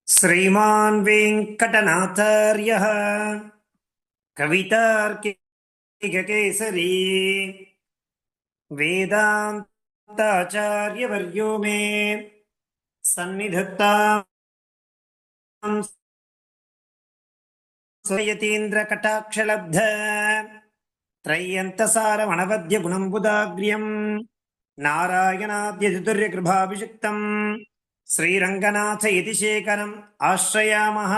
श्रीमान् वेङ्कटनाथार्यः कवितार्किककेसरी वेदान्ताचार्यवर्यो मे सन्निधत्तां स्वयतीन्द्रकटाक्षलब्ध त्रय्यन्तसारमणवद्यगुणम्बुदाग्र्यम् नारायणाद्यचतुर्यकृभाभिषिक्तम् श्रीरङ्गनाथ इति शेखरम् आश्रयामः.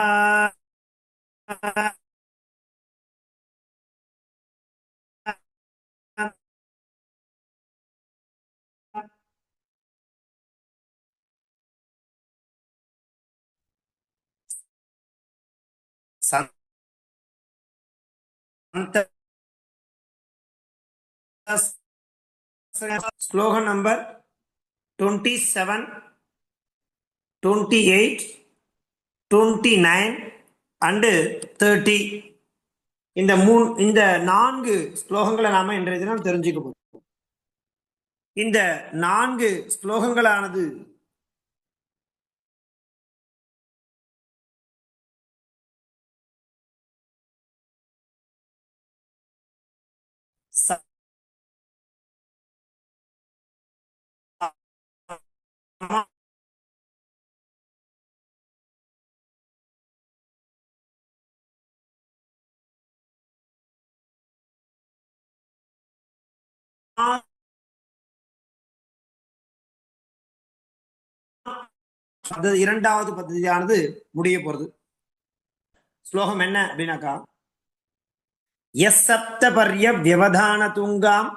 ஸ்லோகம் நம்பர் 27, 28, 29 and 30. இந்த 4 ஸ்லோகங்களை நாம இன்றைய தினம் தெரிஞ்சுக்க போறோம். இந்த 4 ஸ்லோகங்களானது இரண்டாவது பദ്ധதியானது முடிய போறது. ஸ்லோகம் என்ன அப்படின்னாக்கா, எஸ் சப்தபர்ய வியவதான தூங்காம்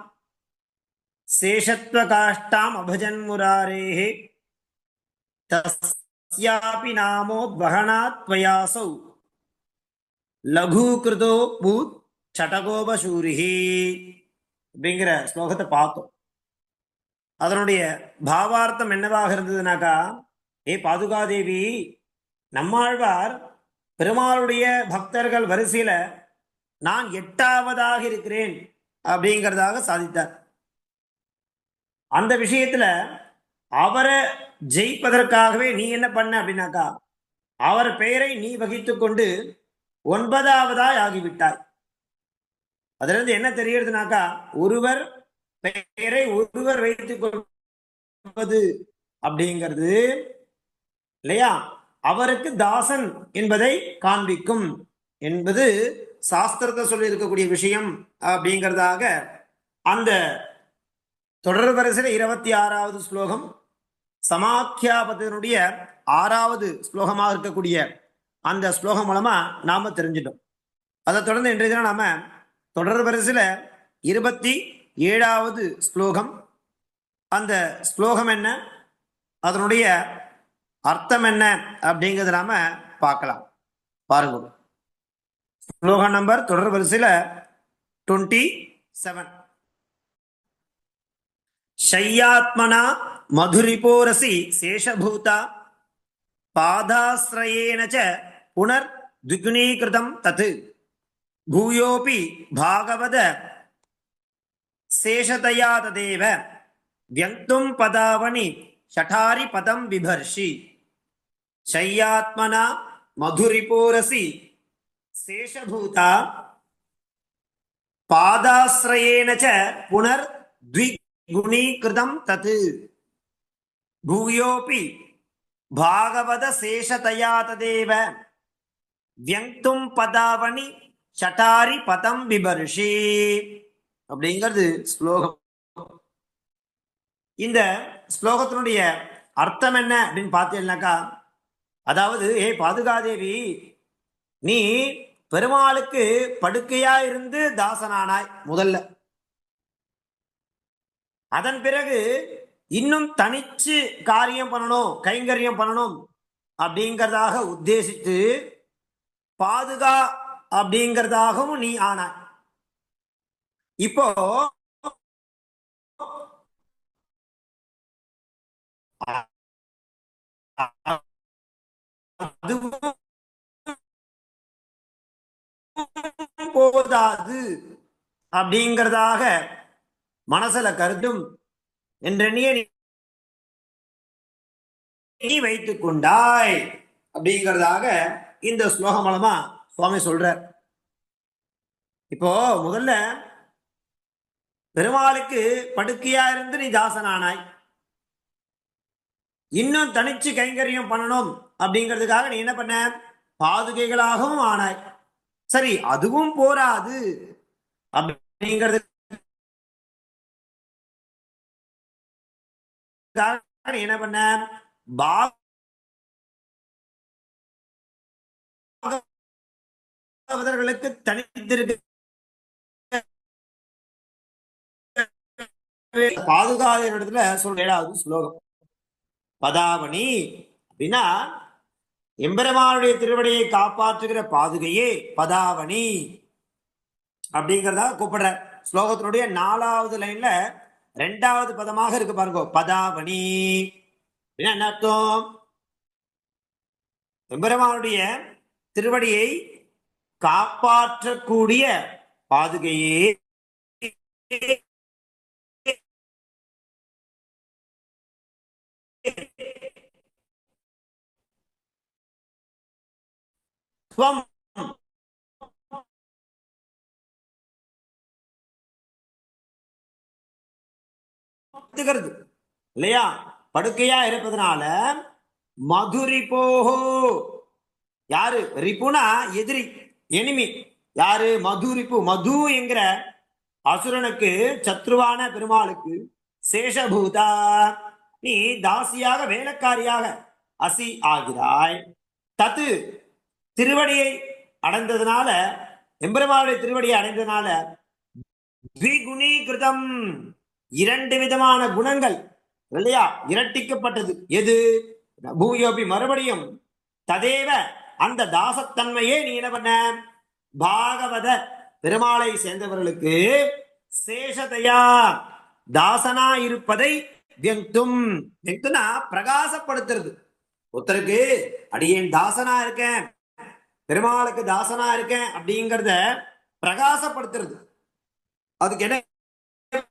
சேஷத்வ காஷ்டாம் அபஜன் முராரேஹே தஸ்யாபி நாமோத்வஹனாத் த்வயாசௌ லഘூகிருதோ பூத் சடகோபசூரிஹி அப்படிங்கிற ஸ்லோகத்தை பார்த்தோம். அதனுடைய பாவார்த்தம் என்னவாக இருந்ததுனாக்கா, ஏ பாதுகாதேவி, நம்மாழ்வார் பெருமாளுடைய பக்தர்கள் வரிசையில நான் 8ஆவதாக இருக்கிறேன் அப்படிங்கிறதாக சாதித்தார். அந்த விஷயத்துல அவரை ஜெயிப்பதற்காகவே நீ என்ன பண்ண அப்படின்னாக்கா, அவர் பெயரை நீ வகித்து கொண்டு 9ஆவதாய் ஆகிவிட்டாய். அதுல இருந்து என்ன தெரியுதுனாக்கா, ஒருவர் பெயரை ஒருவர் வைத்துக் கொள்வது அப்படிங்கிறது இல்லையா, அவருக்கு தாசன் என்பதை காண்பிக்கும் என்பது சாஸ்திரத்தை சொல்லி இருக்கக்கூடிய விஷயம் அப்படிங்கிறதாக அந்த தொடர் வரிசையில் 26வது ஸ்லோகம் சமாக்கியாபத்தினுடைய 6வது ஸ்லோகமாக இருக்கக்கூடிய அந்த ஸ்லோகம் மூலமா நாம தெரிஞ்சிட்டோம். அதை தொடர்ந்து இன்றைய தினம் நாம தொடர் வரிசையில 27வது ஸ்லோகம், அந்த ஸ்லோகம் என்ன, அதனுடைய அர்த்தம் என்ன அப்படிங்கிறத நாம பார்க்கலாம். பாருங்க, ஸ்லோகம் நம்பர் தொடர் வரிசையில 27. ஷய்யாத்மனா மதுரிபோரசி சேஷபூதா பாதாஸ்ரயேன ச புனர் துகுணீகிருதம் தத் பூயோபி பாகவத சேஷதயா ததேவ வியக்தும் பதாவனி ஷடாரி பதம் விபர்ஷி. ஷய்யாத்மனா மதுரிபோரசி சேஷபூதா பாதாஸ்ரயேன ச புனர் குணீகிருதம் தத் பூயோபி பாகவத சேஷதயா ததேவ வியக்தும் பதாவனி ஷடாரி பதம் விபர்ஷி அப்படிங்கிறது ஸ்லோகம். இந்த ஸ்லோகத்தினுடைய அர்த்தம் என்ன அப்படின்னு பார்த்தீங்கன்னாக்கா, அதாவது ஏ பாதுகாதேவி, நீ பெருமாளுக்கு படுக்கையா இருந்து தாசனானாய் முதல்ல. அதன் பிறகு இன்னும் தனிச்சு காரியம் பண்ணணும், கைங்கரியம் பண்ணணும் அப்படிங்கிறதாக உத்தேசித்து பாதுகா அப்படிங்கிறதாகவும் நீ ஆனாய். இப்போ அதுவும் போதாது அப்படிங்கிறதாக மனசுல கருதும் என்றெண்ணிய நீ வைத்துக் கொண்டாய் அப்படிங்கிறதாக இந்த ஸ்லோகம் மூலமா சுவாமி சொல்றார். இப்போ முதல்ல பெருமாளுக்கு படுக்கையா இருந்து நீ தாசனானாய், இன்னும் தனிச்சு கைங்கரியம் பண்ணணும் அப்படிங்கிறதுக்காக நீ என்ன பண்ண, பாதுகைகளாகவும் ஆனாய். சரி, அதுவும் போராது அப்படிங்கிறது என்ன பண்ண, பாகவதர்களுக்கு தனித்திருக்க பாதுகாத இடத்துல சொல்ற 7வது ஸ்லோகம் பதாவணி அப்படின்னா எம்பெருமானுடைய திருவடியை காப்பாற்றுகிற பாதுகையே பதாவணி அப்படிங்கிறதா கூப்பிடுற. ஸ்லோகத்தினுடைய 4வது லைன்ல 2வது பதமாக இருக்கு பாருங்க, பதாவணி. என்ன அர்த்தம்? எம்பெருமானுடைய திருவடியை காப்பாற்றக்கூடிய பாதுகையே இல்லையா? படுக்கையா இருப்பதனால மதுரிபோஹோ, யாரு ரிப்புனா எதிரி, எனிமி. யாரு? மதுரிப்பு. மது என்கிற அசுரனுக்கு, சத்ருவான பெருமாளுக்கு சேஷபூதா, நீ தாசியாக வேலைக்காரியாக அசி ஆகிறாய். தத்து திருவடியை அடைந்ததுனால, எம்பெருமானுடைய திருவடியை அடைந்ததுனால த்விகுணீகிருதம், 2 விதமான குணங்கள் இல்லையா, இரட்டிக்கப்பட்டது. எது? பூயோபி, மறுபடியும் ததேவ, அந்த தாசத்தன்மையே நீ என்ன பண்ண, பாகவத பெருமாளை சேர்ந்தவர்களுக்கு சேஷதையா தாசனா இருப்பதை வியங்தும், வியங்துனா பிரகாசப்படுத்துறது. ஒருத்தருக்கு அடியேன் தாசனா இருக்கேன், பெருமாளுக்கு தாசனா இருக்கேன் அப்படிங்கிறத பிரகாசப்படுத்துறது. அதுக்கு என்ன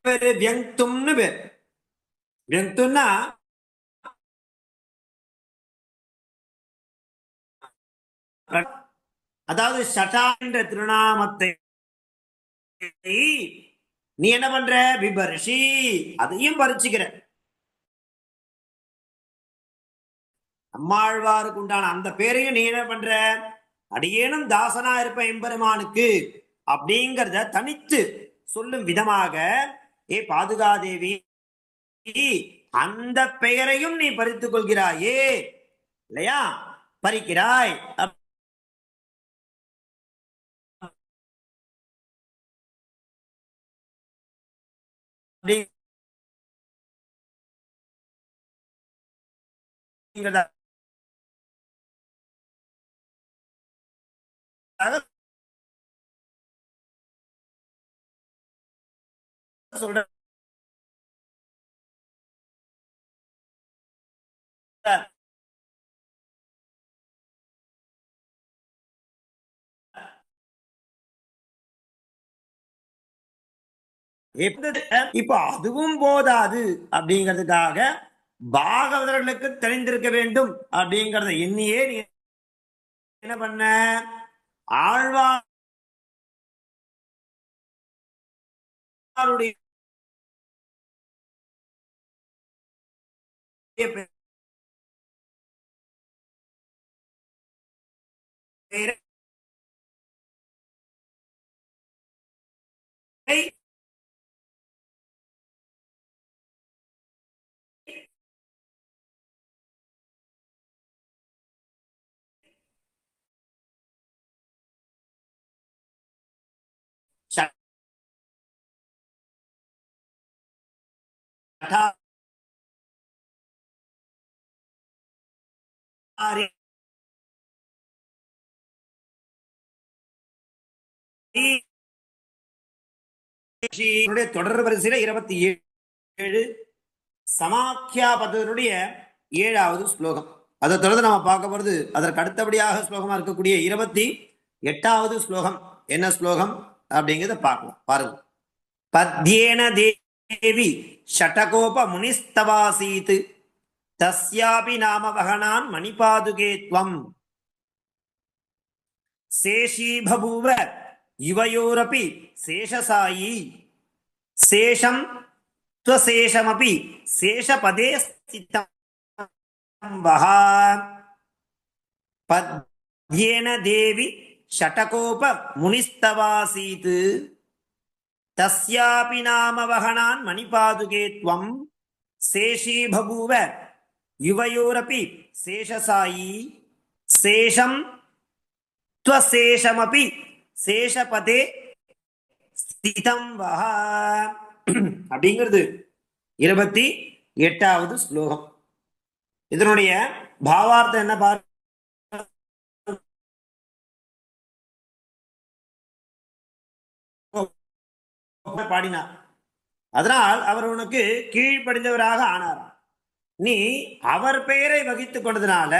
பேரு? வியங்தும்னு பேர். வியங்தும்னா அதாவது ஷடா என்ற திருநாமத்தை நீ என்ன பண்ற, விபர்ஷி, அதையும் பறிச்சுக்கிற. நம்மாழ்வாருக்கு உண்டான அந்த பேரையும் நீ என்ன பண்ற, அடியேனும் தாசனா இருப்ப எம்பெருமானுக்கு அப்படிங்கிறத தனித்து சொல்லும் விதமாக, ஏ பாதுகாதேவி, அந்த பெயரையும் நீ பறித்துக் கொள்கிறாயே இல்லையா, பறிக்கிறாய். சொல்ற இப்ப அதுவும் போதாது அப்படிங்கிறதுக்காக பாகவதர்களுக்கு தெரிந்திருக்க வேண்டும் அப்படிங்கறத எண்ணியே நீ என்ன பண்ண, ஆழ்வாருடைய தொடர் வரிசையில 27 சமாக்கியாபதனுடைய 7வது ஸ்லோகம். அதை தொடர்ந்து நம்ம பார்க்க போறது அதற்கு அடுத்தபடியாக ஸ்லோகமா இருக்கக்கூடிய 28வது ஸ்லோகம். என்ன ஸ்லோகம் அப்படிங்கிறத பார்க்கலாம். பாருங்க. பத்யேன தேவி ஷடகோப முனிஸ்தவாசீத் தஸ்யாபி நாம வகனான் மணிபாதுகே த்வம் சேஷி பபூவ யுவயோரபி சேஷசாயி சேஷம் त्वशेषमपि शेषपदे स्थितं वः पद्येन देवी षटकोप मुनिस्तवासीत् तस्यापि नाम वहनान् मणिपादुके त्वं शेषी बभूव युवयोरपि शेषसायी शेषं त्वशेषमपि शेषपदे ஸ்திதம் வஹ அப்படிங்கிறது 28வது ஸ்லோகம். இதனுடைய பாவார்த்தம் என்ன பாடினார். அதனால் அவர் உனக்கு கீழ்ப்படிந்தவராக ஆனாராம். நீ அவர் பெயரை வகித்துக் கொண்டதுனால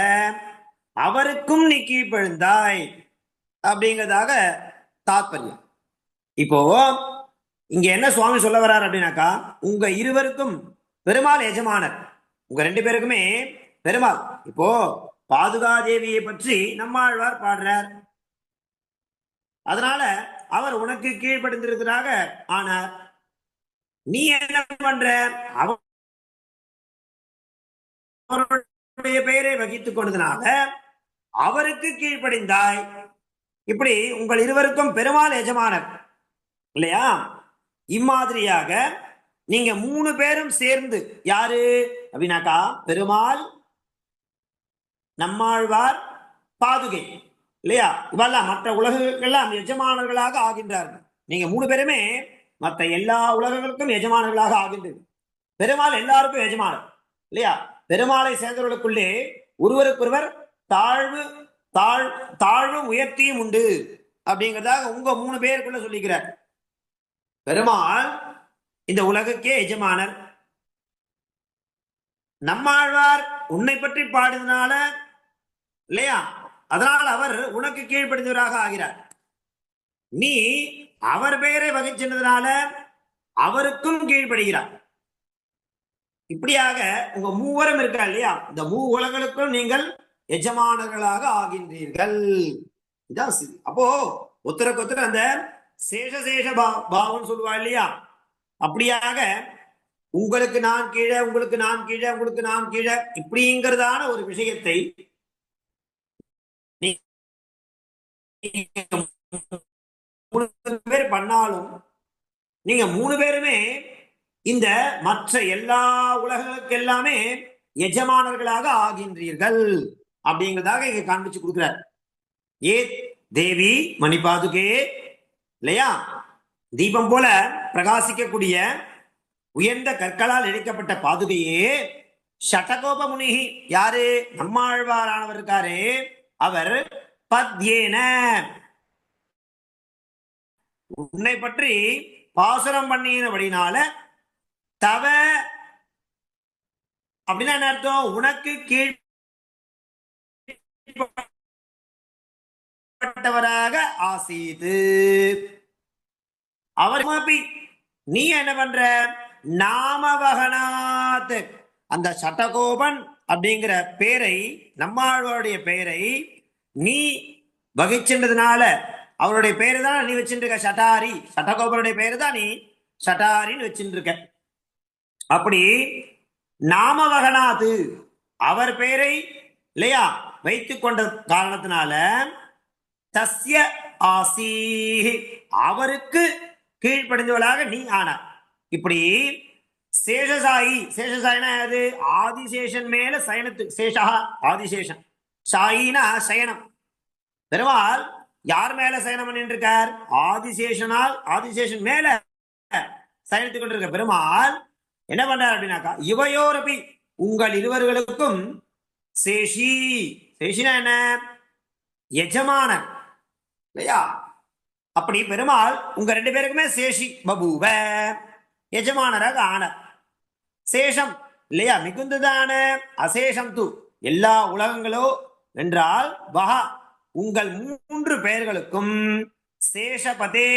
அவருக்கும் நீ கீழ்ப்படிந்தாய் அப்படிங்கிறதாக தாத்பரியம். இப்போ இங்க என்ன சுவாமி சொல்ல வர்றார் அப்படின்னாக்கா, உங்க இருவருக்கும் பெருமாள் எஜமானர், உங்க 2 பேருக்குமே பெருமாள். இப்போ பாதுகாதேவியை பற்றி நம்மாழ்வார் பாடுறார். அதனால அவர் உனக்கு கீழ்ப்படிந்திருக்கிறாக ஆனார். நீ என்ன பண்ற, அவருடைய பெயரை வகித்துக் கொண்டதுனால அவருக்கு கீழ்ப்படிந்தாய். இப்படி உங்கள் இருவருக்கும் பெருமாள் எஜமானர் இல்லையா? இம்மாதிரியாக நீங்க 3 பேரும் சேர்ந்து, யாரு அப்படின்னாக்கா பெருமாள், நம்மாழ்வார், பாதுகை இல்லையா, இவெல்லாம் மற்ற உலகங்களுக்கெல்லாம் எஜமானர்களாக ஆகின்றார்கள். நீங்க 3 பேருமே மற்ற எல்லா உலகங்களுக்கும் எஜமானர்களாக ஆகின்றது. பெருமாள் எல்லாருக்கும் எஜமானர் இல்லையா? பெருமாளை சேர்ந்தவர்களுக்குள்ளே ஒருவருக்கொருவர் தாழ்வும் உயர்த்தியும் உண்டு அப்படிங்கிறதாக உங்க 3 பேருக்குள்ள சொல்லிக்கிறார். பெருமாள் இந்த உலகுக்கே எஜமானர். நம்மாழ்வார் உன்னை பற்றி பாடுறதுனால இல்லையா, அதனால் அவர் உனக்கு கீழ்ப்படிந்தவராக ஆகிறார். நீ அவர் பெயரை வகிச்சதுனால அவருக்கும் கீழ்ப்படுகிறார். இப்படியாக உங்க 3 இருக்கா இல்லையா, இந்த 3 உலகளுக்கும் நீங்கள் எஜமானர்களாக ஆகின்றீர்கள். இதான் அப்போ ஒருத்தருக்கு ஒருத்தர் அந்த சேஷ பாவம் சொல்லுவா இல்லையா, அப்படியாக உங்களுக்கு நான் கீழே, உங்களுக்கு நான் கீழே, உங்களுக்கு நான் கீழே, இப்படிங்கிறதான ஒரு விஷயத்தை பேர் பண்ணாலும் நீங்க 3 பேருமே இந்த மற்ற எல்லா உலகங்களுக்கு எல்லாமே எஜமானர்களாக ஆகின்றீர்கள் அப்படிங்கிறதாக இங்க காண்பிச்சு கொடுக்கிறார். ஏ தேவி மணிபாதுகே இல்லையா, தீபம் போல பிரகாசிக்கக்கூடிய உயர்ந்த கற்களால் இணைக்கப்பட்ட பாதுகையே, ஷடகோப முனிகி யாரு, நம்மாழ்வாரானவர் இருக்காரே, அவர் பத்யேன உன்னை பற்றி பாசுரம் பண்ணினபடினால, தவ அப்படின்னா என்ன அர்த்தம், உனக்கு கீழ்ப்பட்டவராக ஆசீது. அவர் நீ என்ன பண்ற, நாமவகனாத் அந்த சட்டகோபன் அப்படிங்கிற பேரை, நம்மாழ்வாருடைய பெயரை நீ வகிச்சதுனால, அவருடைய பேரு தான் நீ வச்சுருக்க சட்டாரி, சட்டகோபனுடைய பேரு தான் நீ சட்டாரின்னு வச்சுருக்க. அப்படி நாமவகனாது அவர் பெயரை இல்லையா வைத்துக் கொண்ட காரணத்தினால, தஸ்ய ஆசி அவருக்கு கீழ்ப்படிந்தவளாக நீ ஆனார். இப்படி சேஷசாயி, சேஷசாயினா அது ஆதிசேஷன் மேல சயனத்து, சேஷா ஆதிசேஷன், சாயினா சயனம். பெருமாள் யார் மேல சயனம் பண்ணிட்டு இருக்கார், ஆதிசேஷனால், ஆதிசேஷன் மேல சயனித்துக் கொண்டிருக்க பெருமாள் என்ன பண்றார் அப்படின்னாக்கா, இவையோரபி உங்கள் இருவர்களுக்கும் சேஷி, சேஷினா என்ன, எஜமானன் இல்லையா. அப்படி பெருமாள் உங்க 2 பேருக்குமே சேஷி பபூவ எஜமானராக ஆனார். சேஷம் இல்லையா மிகுந்ததான, அசேஷம் து எல்லா உலகங்களோ என்றால், வஹா உங்கள் 3 பெயர்களுக்கும் சேஷபதே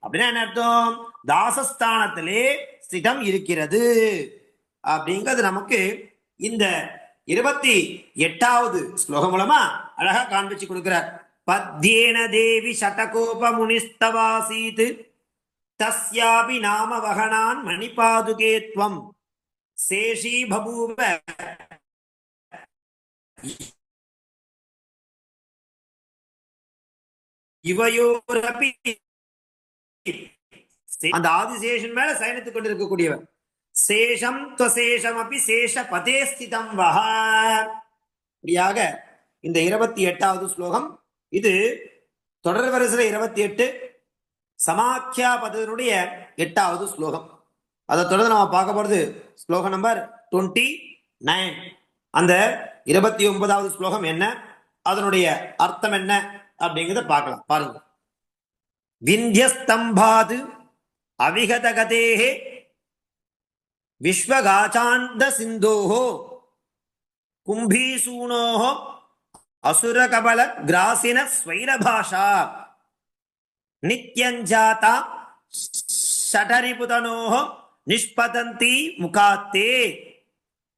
அப்படின்னா என்ன அர்த்தம், தாசஸ்தானத்திலே ஸ்திதம் இருக்கிறது அப்படிங்கிறது நமக்கு இந்த 28வது ஸ்லோகம் மூலமா அழகா காண்பிச்சு கொடுக்கிறார். பத்யேன தேவி சடகோப முனிஸ்தவாசீத் தஸ்யாபி நாம வகனான் மணிபாதுகே த்வம் சேஷி பபூவ இவையோரபி. அந்த ஆதிசேஷன் மேல சயனித்துக் கொண்டிருக்கக்கூடியவர். சேஷம் துவசேஷம் அப்படி சேஷ பதே ஸ்திதம் வஹ. இப்படியாக இந்த 28வது ஸ்லோகம். இது தொடர் வரிசையில் 28 சமாக்கியா பதத்தினுடைய 8வது ஸ்லோகம். அதை தொடர்ந்து நம்ம பார்க்க போறது ஸ்லோகம் நம்பர் 29. அந்த 29வது ஸ்லோகம் என்ன, அதனுடைய அர்த்தம் என்ன அப்படிங்கிறத பார்க்கலாம். பாருங்க. விந்தியஸ்தம்பாது அவிகதகதேஹே விஸ்வகாசாந்த சிந்தோஹோ கும்பீசூனோஹோ அசுரகபல கிராசின ஸ்வைரபாஷா நித்யஞ்சாதா ஷடரிபுதனோஹோ நிஷ்பதந்தி முகாத்தே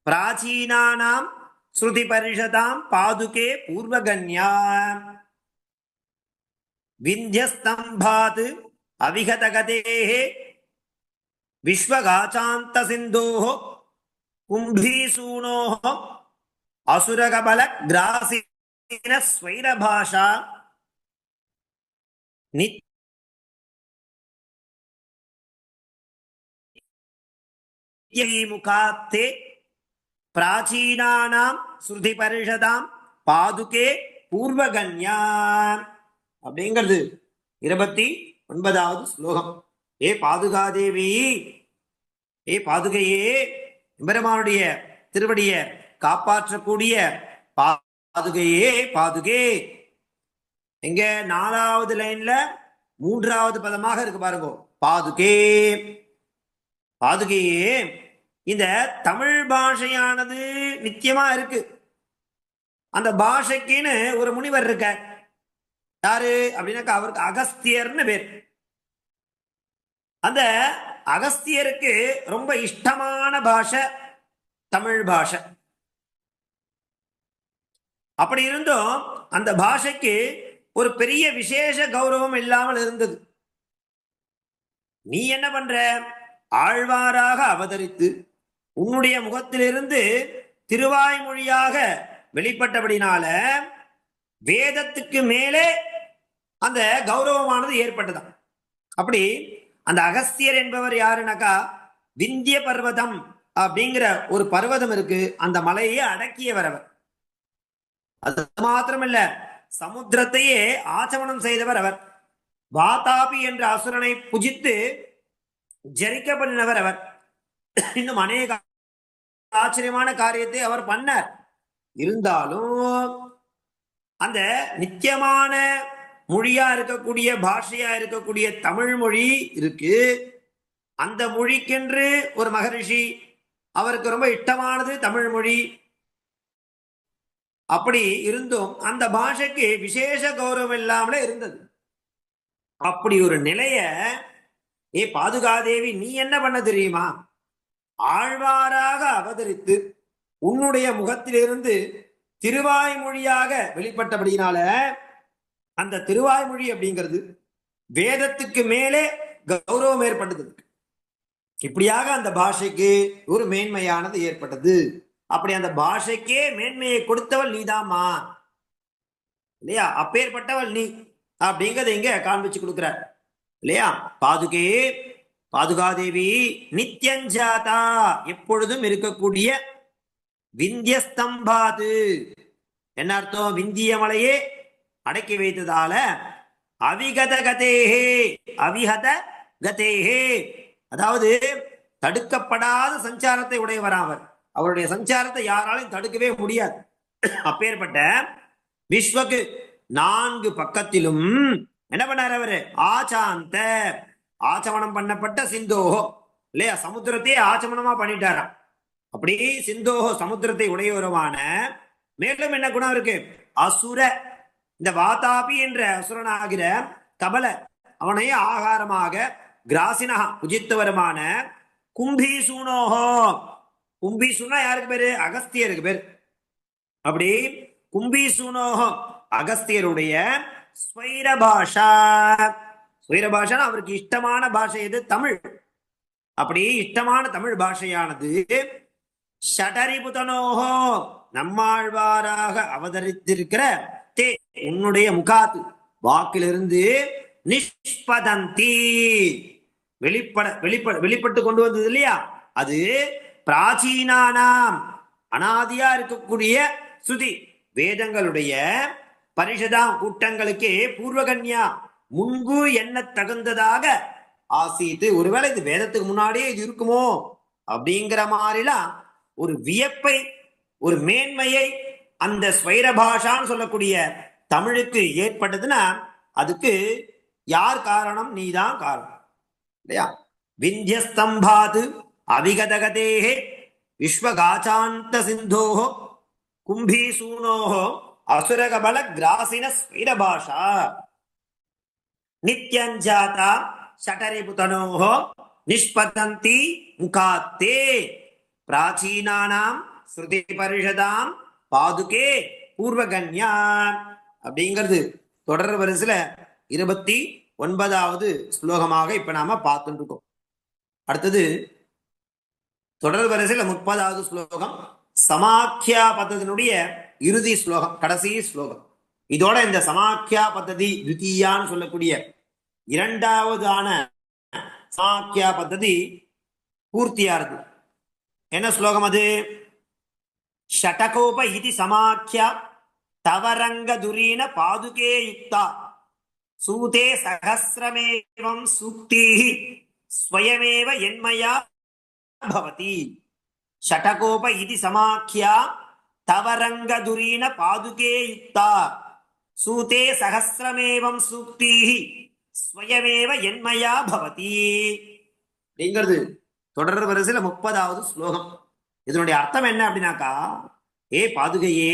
பிராச்சீனானாம் ஸ்ருதி பரிஷதாம் பாதுகே பூர்வகன்யா. விந்தியஸ்தம்பாத் அவிகதகதேஹே விஸ்வகாசாந்த சிந்தோஹோ கும்பீசூனோஹோ அசுரகபல கிராசின ஸ்வைரபாஷா முகாத்தே பிராச்சீனானாம் ஸ்ருதி பரிஷதாம் பாதுகே பூர்வகன்யா அப்படிங்கிறது 29வது ஸ்லோகம். ஏ பாதுகாதேவி, ஏ பாதுகையே, எம்பெருமானுடைய திருவடிய காப்பாற்றக்கூடிய பாதுகையே, பாதுகே. எங்க 4வது லைன்ல 3வது பதமாக இருக்கு பாருங்க, பாதுகே. பாதுகையே, இந்த தமிழ் பாஷையானது நித்தியமா இருக்கு. அந்த பாஷைக்குன்னு ஒரு முனிவர் இருக்க. யாரு அப்படின்னாக்கா அவருக்கு அகஸ்தியர்னு பேர். அந்த அகஸ்தியருக்கு ரொம்ப இஷ்டமான பாஷை தமிழ் பாஷை. அப்படி இருந்தும் அந்த பாஷைக்கு ஒரு பெரிய விசேஷ கௌரவம் இல்லாமல் இருந்தது. நீ என்ன பண்ற, ஆழ்வாராக அவதரித்து உன்னுடைய முகத்திலிருந்து திருவாய்மொழியாக வெளிப்பட்டபடினால வேதத்துக்கு மேலே அந்த கௌரவமானது ஏற்பட்டதாம். அப்படி அந்த அகஸ்தியர் என்பவர் யாருனாக்கா விந்திய பர்வதம் அப்படிங்கிற ஒரு பர்வதம் இருக்கு, அந்த மலையை அடக்கியவர் அவர். அது மாத்திரமல்ல, சமுத்திரத்தையே ஆச்சமனம் செய்தவர் அவர். வாதாபி என்ற அசுரனை புஜித்து ஜரிக்க பண்ணினவர் அவர். இன்னும் அநேக ஆச்சரியமான காரியத்தை அவர் பண்ணார். இருந்தாலும் அந்த நித்தியமான மொழியா இருக்கக்கூடிய பாஷையா இருக்கக்கூடிய தமிழ் மொழி இருக்கு. அந்த மொழிக்கென்று ஒரு மகரிஷி, அவருக்கு ரொம்ப இஷ்டமானது தமிழ் மொழி. அப்படி இருந்தும் அந்த பாஷைக்கு விசேஷ கௌரவம் இல்லாமலே இருந்தது. அப்படி ஒரு நிலைய ஏ பாதுகாதேவி நீ என்ன பண்ண தெரியுமா, ஆழ்வாராக அவதரித்து உன்னுடைய முகத்திலிருந்து திருவாய்மொழியாக வெளிப்பட்டபடியினால அந்த திருவாய்மொழி அப்படிங்கிறது வேதத்துக்கு மேலே கௌரவம் ஏற்பட்டது. இப்படியாக அந்த பாஷைக்கு ஒரு மேன்மையானது ஏற்பட்டது. அப்படி அந்த பாஷைக்கே மேன்மையை கொடுத்தவள் நீதாமா இல்லையா, அப்பேற்பட்டவள் நீ அப்படிங்கறத இங்க காண்பிச்சு கொடுக்கிறார் இல்லையா. பாதுகே, பாதுகாதேவி, நித்யஞ்சாதா எப்பொழுதும் இருக்கக்கூடிய, விந்தியஸ்தம்பாது என்ன அர்த்தம், விந்திய மலையே அடக்கி வைத்ததால, அவிகத கதேஹே, அவிகத கதேஹே அதாவது தடுக்கப்படாத சஞ்சாரத்தை உடையவராவர். அவருடைய சஞ்சாரத்தை யாராலையும் தடுக்கவே முடியாது. அப்பேற்பட்ட விஸ்வக்கு 4 பக்கத்திலும் என்ன பண்ணார் அவரு, ஆச்சாந்த ஆச்சமனம் பண்ணப்பட்ட சிந்தோஹோ இல்லையா, சமுத்திரத்தையே ஆச்சமனமா பண்ணிட்டாராம். அப்படி சிந்தோஹோ சமுத்திரத்தை உடையவருமான, மேலும் என்ன குணம் இருக்கு, அசுர இந்த வாதாபி என்ற அசுரனாகிற கபல அவனையே ஆகாரமாக கிராசினா புஜித்தவருமான, கும்பீசூனோஹோ, கும்பீசூனா யாருக்கு பேரு, அகஸ்தியருக்கு பேரு. அப்படி கும்பீசூனோஹோ அகஸ்தியருடைய ஸ்வைரபாஷா. ஸ்வைரபாஷா அவருக்கு இஷ்டமான பாஷை எது? தமிழ். அப்படி இஷ்டமான தமிழ் பாஷையானது ஷடரிபுதனோஹோ நம்மாழ்வாராக அவதரித்திருக்கிற தே உன்னுடைய முகாத்து வாக்கிலிருந்து நிஷ்பதந்தி வெளிப்பட்டு கொண்டு வந்தது இல்லையா, அது பிராச்சீனானாம் அனாதியா இருக்கக்கூடிய ஸ்ருதி வேதங்களுடைய பரிஷதாம் கூட்டங்களுக்கு பூர்வகன்யா முன்பு என்ன தகுந்ததாக ஆசீத்து. ஒருவேளை இது வேதத்துக்கு முன்னாடியே இது இருக்குமோ அப்படிங்கிற மாதிரிலாம் ஒரு வியப்பை, ஒரு மேன்மையை அந்த ஸ்வைரபாஷான்னு சொல்லக்கூடிய தமிழுக்கு ஏற்பட்டதுன்னா அதுக்கு யார் காரணம்? நீதான் காரணம் இல்லையா? விந்தியஸ்தம்பாது அவிகதகதேஹே விஸ்வகாச்சாந்த சிந்தோஹோ கும்பீசூனோஹோ அசுரகபல கிராசின ஸ்வைரபாஷா நித்யஞ்சாதா ஷடரிபுதனோஹோ நிஷ்பதந்தி முகாத்தே பிராச்சீனானாம் ஸ்ருதி பரிஷதாம் பாதுகே பூர்வகன்யான் அப்படிங்கிறது தொடர் வரிசையில 29வது ஸ்லோகமாக இப்ப நாம பார்த்துட்டு இருக்கோம். அடுத்தது தொடர் வரிசையில 30வது ஸ்லோகம் சமாக்கியா பத்ததினுடைய இறுதி ஸ்லோகம், கடைசி ஸ்லோகம். இதோட இந்த சமாக்கியா பத்ததி துதியான்னு சொல்லக்கூடிய இரண்டாவதான சமாக்கியா பத்ததி பூர்த்தியானது. என்ன ஸ்லோகம் அது? ஷடகோப இதி சமாக்கியா தவரங்க துரீன பாதுகே யுக்தா சூதே சகஸ்ரமேவம் சூக்திஹி ஸ்வயமேவ என்மயா பவதி. ஷடகோப இதி சமாக்கியா தவரங்க துரீன பாதுகே யுக்தா சூதே சகஸ்ரமேவம் சூக்திஹி ஸ்வயமேவ என்மயா பவதி அப்படிங்கிறது தொடர் வரிசையில 30வது ஸ்லோகம். இதனுடைய அர்த்தம் என்ன அப்படின்னாக்கா, ஏ பாதுகையே,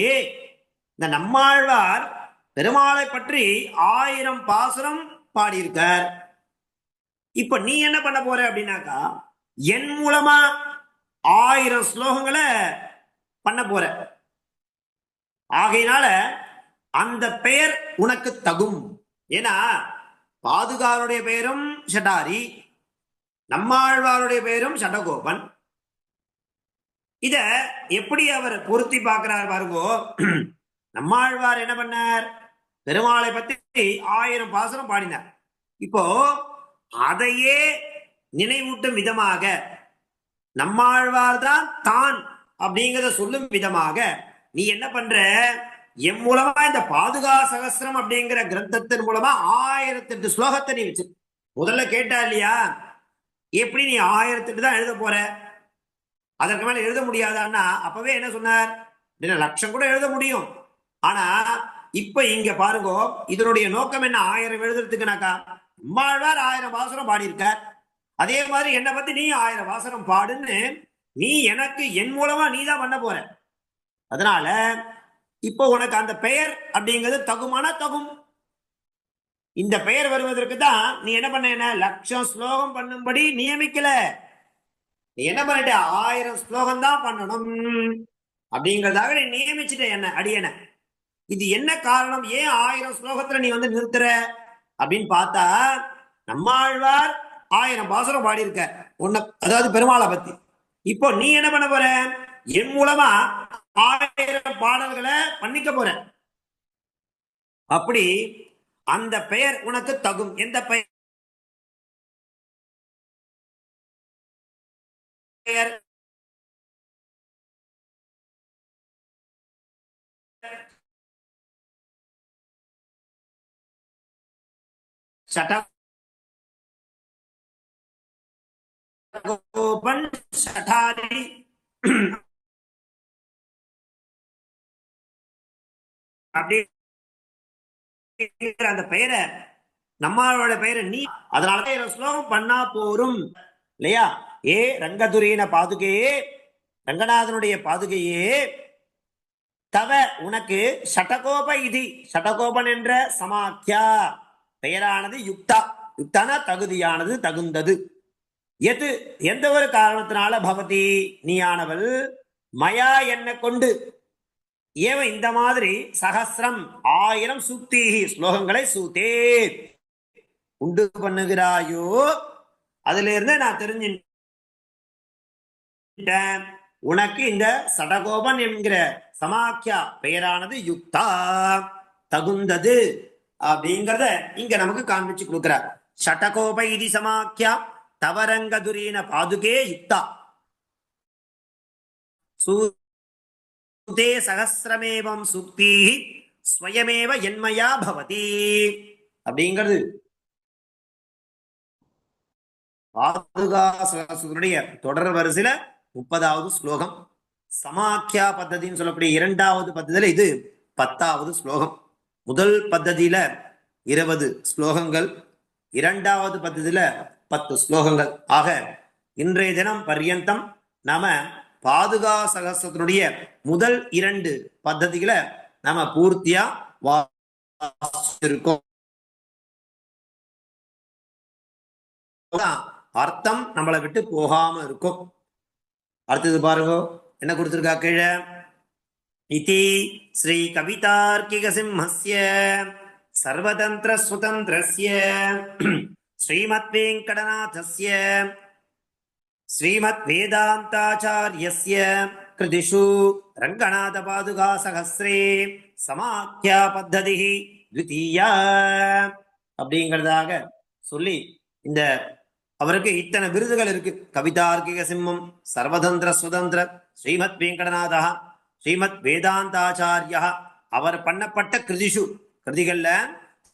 இந்த நம்மாழ்வார் பெருமாளை பற்றி 1000 பாசுரம் பாடியிருக்கார். இப்ப நீ என்ன பண்ண போற அப்படின்னாக்கா, என் மூலமா 1000 ஸ்லோகங்களை பண்ண போற. ஆகையினால அந்த பெயர் உனக்கு தகும். ஏன்னா பாதுகாருடைய பெயரும் ஷடாரி, நம்மாழ்வாருடைய பெயரும் ஷடகோபன். இத எப்படி அவர் பொருத்தி பார்க்கிறார் பாருங்கோ. நம்மாழ்வார் என்ன பண்ணார்? பெருமாளை பத்தி 1000 பாசுரம் பாடினார். இப்போ அதையே நினைவூட்டும் விதமாக, நம்மாழ்வார் தான் தான் அப்படிங்கிறத சொல்லும் விதமாக நீ என்ன பண்ற? என் மூலமா இந்த பாதுகா சகஸ்ரம் அப்படிங்கிற கிரந்தத்தின் மூலமா 1008 ஸ்லோகத்தை நீ வச்சு முதல்ல கேட்டா இல்லையா, எப்படி நீ 1008 தான் எழுத போற, அதற்கு மேல எழுத முடியாதான்னா அப்பவே என்ன சொன்னார்? 1,00,000 கூட எழுத முடியும். ஆனா இப்ப இங்க பாருங்க, இதனுடைய நோக்கம் என்ன? 1000 எழுதுறதுக்குனாக்கா, நம்மாழ்வார் 1000 பாசுரம் பாடியிருக்கார், அதே மாதிரி என்னை பத்தி நீ 1000 பாசுரம் பாடுன்னு நீ எனக்கு என் மூலமா நீ தான் பண்ண போற. அதனால இப்போ உனக்கு அந்த பெயர் அப்படிங்கிறது தகுமான தகும். இந்த பெயர் வருவதற்கு தான் நீ என்ன பண்ண? 1,00,000 ஸ்லோகம் பண்ணும்படி நியமிக்கல. நீ என்ன பண்ணிட்ட? 1000 ஸ்லோகம் தான் பண்ணணும் அப்படிங்கிறதாக நீ நியமிச்சுட்ட என்ன அடியன. இது என்ன காரணம்? ஏன் 1000 ஸ்லோகத்துல நீ வந்து நிறுத்துற அப்படின்னு பார்த்தா, நம்மாழ்வார் 1000 பாசுரம் பாடியிருக்க உன்னை, அதாவது பெருமாளை பத்தி. இப்போ நீ என்ன பண்ண போற? என் மூலமா 1000 பாடல்களை பண்ணிக்க போற. அப்படி அந்த பெயர் உனக்கு தகும். எந்த பெயர்? ஷடகோபன் ஷடாரி அப்படி அந்த பெயரை, நம்மளோட பெயரை நீ, அதனால ஸ்லோகம் பண்ணா போரும் இல்லையா? ஏ ரங்கதுரீன பாதுகையே, ரங்கநாதனுடைய பாதுகையே, தவ உனக்கு ஷடகோப இதி, ஷடகோபன் என்ற சமாக்கியா பெயரானது யுக்தா, யுக்தானா தகுதியானது, தகுந்தது. எது எந்த ஒரு காரணத்தினால பவதி நீயானவள் மயா என்ன கொண்டு, ஏவ இந்த மாதிரி சகசிரம் 1000 சூக்தி ஸ்லோகங்களை சூத்தே உண்டு பண்ணுகிறாயோ, அதுல இருந்து நான் தெரிஞ்சுட்டேன் உனக்கு இந்த சடகோபன் என்கிற சமாக்கியா பெயரானது யுக்தா தகுந்தது அப்படிங்கிறத இங்க நமக்கு காண்பிச்சு கொடுக்கிறார். ஷடகோப இது சமாக்கியா தவரங்கதுரீன பாதுகே யுக்தா சூதே சகசிரமேவம் சுக்தி ஸ்வயமேவ என்மயா பவதி அப்படிங்கிறது பாதுகா சகஸ்ரனுடைய தொடர் வரிசையில 30வது ஸ்லோகம். சமாக்கியா பத்ததின்னு சொல்லக்கூடிய 2வது பத்ததியில இது 10வது ஸ்லோகம். முதல் பத்ததியில 20 ஸ்லோகங்கள், 2வது பத்ததியில 10 ஸ்லோகங்கள். ஆக இன்றைய தினம் பர்யந்தம் நாம பாதுகா சகஸ்ரனுடைய முதல் 2 பத்ததிகளை நாம பூர்த்தியா வாசிச்சிருக்கோம். அர்த்தம் நம்மளை விட்டு போகாம இருக்கும். அடுத்தது பாருங்க என்ன கொடுத்திருக்கா கீழே. இதி ஸ்ரீ கவிதார்க்கிக சிம்ஹஸ்ய சர்வதந்திர சுதந்திரஸ்ய ஸ்ரீமத் வெங்கடநாதஸ்ய ஸ்ரீமத் வேதாந்தாச்சார்யஸ்ய கிருதிஷு ரங்கநாத பாதுகா சகஸ்ரே சமாக்கியா பத்ததி த்விதீயா அப்படிங்கிறதாக சொல்லி இந்த அவருக்கு இத்தனை விருதுகள் இருக்கு. கவிதார்க்கிக சிம்மம், சர்வதந்திர சுதந்திர, ஸ்ரீமத் வெங்கடநாதா, ஸ்ரீமத் வேதாந்தாச்சாரியா. அவர் பண்ணப்பட்ட கிருதிஷு கிருதிகள்ல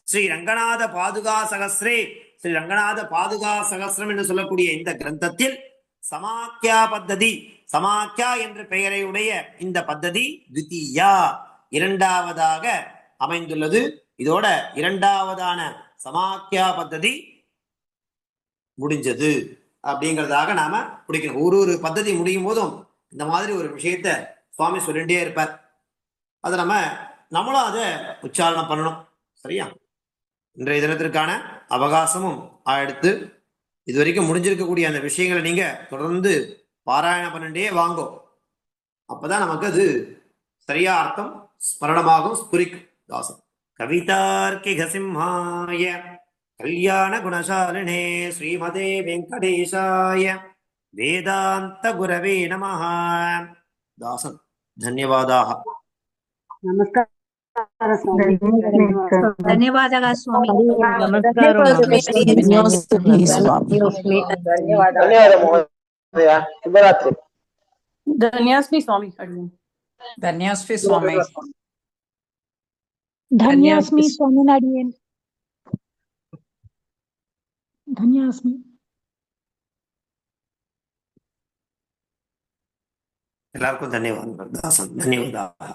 ஸ்ரீ ரங்கநாத பாதுகா சகஸ்ரே, ஸ்ரீ ரங்கநாத பாதுகா சகஸ்ரம் என்று சொல்லக்கூடிய இந்த கிரந்தத்தில் சமாக்கியா பத்ததி, சமாக்கியா என்ற பெயரை உடைய இந்த பத்ததி த்விதீயா 2வதாக அமைந்துள்ளது. இதோட 2வதான சமாக்கியா பத்ததி முடிஞ்சது அப்படிங்கிறதாக நாம பிடிக்கணும். ஒரு பத்ததி முடியும் போதும் இந்த மாதிரி ஒரு விஷயத்த சுவாமி சொல்லிட்டே இருப்பார். அதை நம்மளும் அதை உச்சாரணம் பண்ணணும். சரியா? இன்றைய தினத்திற்கான அவகாசமும் ஆயிடுத்து. இது வரைக்கும் முடிஞ்சிருக்கக்கூடிய அந்த விஷயங்களை நீங்க தொடர்ந்து பாராயணம் பண்ணிட்டே வாங்கோ. அப்பதான் நமக்கு அது சரியா அர்த்தம் ஸ்மரணமாகும், ஸ்புரிக்கும். தாசம் கவிதார்க்கிக சிம்ஹாய கல்யாண குணசாலினே ஸ்ரீமதே வெங்கடேசாய வேதாந்த குரவே நமஹ. தாசன் தன்யவாதாக. ಧನ್ಯವಾದಗಳು ಸ್ವಾಮಿ. ಶುಭರಾತ್ರಿ. ಧನ್ಯಾಸ್ಮಿ ಸ್ವಾಮಿ. ಧನ್ಯಾಸ್ಮಿ ಸ್ವಾಮಿ. ಧನ್ಯಾಸ್ಮಿ ಸ್ವಾಮಿ ನಾಡಿಯೇನ್. ಧನ್ಯಾಸ್ಮಿ. எல்லாருக்கும் தன்யவாதங்கள் தாசன். தன்யவாதாக.